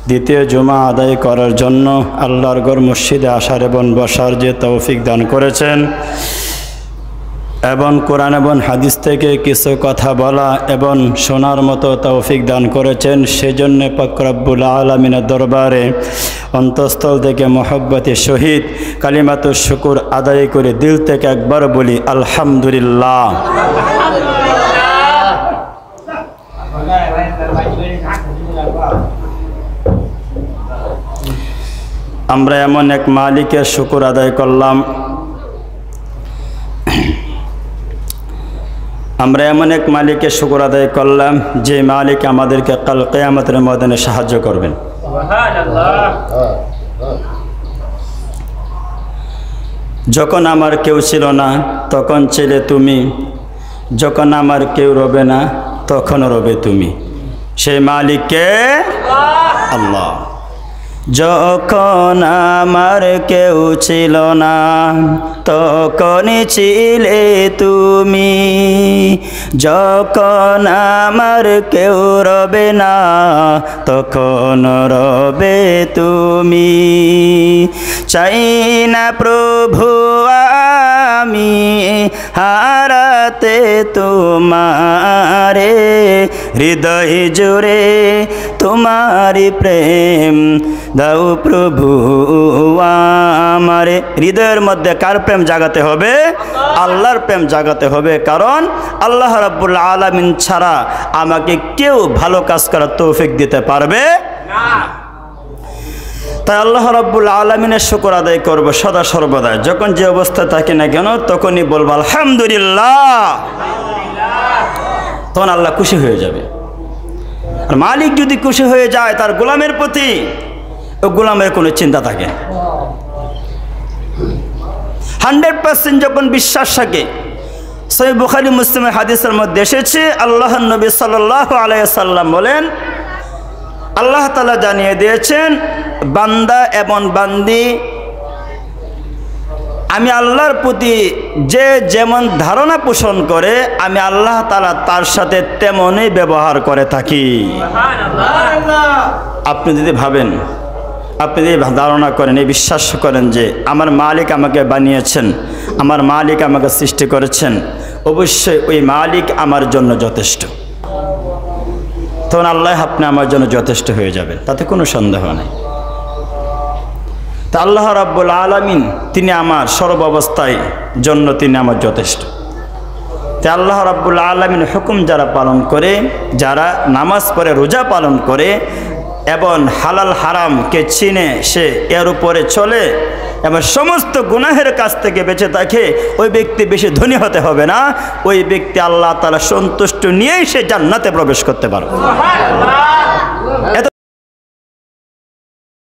দ্বিতীয় জুমা আদায় করার জন্য আল্লাহর ঘর মসজিদে আসার এবং বসার যে তৌফিক দান করেছেন এবং কোরআন এবং হাদিস থেকে কিছু কথা বলা এবং শোনার মতো তৌফিক দান করেছেন, সেজন্য পাক রব্বুল আলামিনের দরবারে অন্তঃস্থল থেকে মহব্বতের সহিত কালিমাতুশ শুকর আদায় করে দিল থেকে একবার বলি আলহামদুলিল্লাহ। আমরা এমন এক মালিকের শুকর আদায় করলাম, আমরা এমন এক মালিকের শুকর আদায় করলাম যে মালিক আমাদেরকে কাল কিয়ামতের ময়দানে সাহায্য করবেন। যখন আমার কেউ ছিল না তখন ছিলে তুমি, যখন আমার কেউ রবে না তখন রবে তুমি। সেই মালিককে আল্লাহ। যখন আমার কেউ ছিল না তখন ছিলে তুমি, যখন আমার কেউ রবে না তখন রবে তুমি। চাই না প্রভু আমি হারাতে তোমারে, হৃদয় জুড়ে তোমারি প্রেম দাও প্রভু আমারে। হৃদয়ের মধ্যে কার প্রেম জাগাতে হবে? আল্লাহর প্রেম জাগাতে হবে, কারণ আল্লাহ রাব্বুল আলামিন ছাড়া আমাকে কেউ ভালো কাজ করার তৌফিক দিতে পারবে না। তাই আল্লাহ রাব্বুল আলামিনের শুকর আদায় করব সদা সর্বদা। যখন যে অবস্থা থাকে না কেন তখনই বলবো আলহামদুলিল্লাহ, তখন আল্লাহ খুশি হয়ে যাবে। আর মালিক যদি খুশি হয়ে যায় তার গোলামের প্রতি, ও গোলামের কোনো চিন্তা থাকে 100% যখন বিশ্বাস থাকে। সহিহ বুখারী মুসলিমের হাদিসের মধ্যে এসেছে, আল্লাহর নবী সাল্লাল্লাহু আলাইহি সাল্লাম বলেন, আল্লাহ তাআলা জানিয়ে দিয়েছেন বান্দা এবং বান্দি আমি আল্লাহর প্রতি যে যেমন ধারণা পোষণ করে আমি আল্লাহ তাআলা তার সাথে তেমনই ব্যবহার করে থাকি। আপনি যদি ভাবেন, আপনি যদি ধারণা করেন, এই বিশ্বাস করেন যে আমার মালিক আমাকে বানিয়েছেন, আমার মালিক আমাকে সৃষ্টি করেছেন, অবশ্যই ওই মালিক আমার জন্য যথেষ্ট, তখন আল্লাহ আপনি আমার জন্য যথেষ্ট হয়ে যাবেন, তাতে কোনো সন্দেহ নেই। তা আল্লাহ রাব্বুল আলামিন তিনি আমার সর্বাবস্থায় জন্য তিনি আমার যথেষ্ট। তাই আল্লাহ রাব্বুল আলামিন হুকুম যারা পালন করে, যারা নামাজ পড়ে, রোজা পালন করে এবং হালাল হারামকে চিনে সে এর উপরে চলে এবং সমস্ত গুনাহের কাছ থেকে বেঁচে থাকে, ওই ব্যক্তি বেশি ধনী হতে হবে না, ওই ব্যক্তি আল্লাহ তাআলা সন্তুষ্ট নিয়েই সে জান্নাতে প্রবেশ করতে পারবে।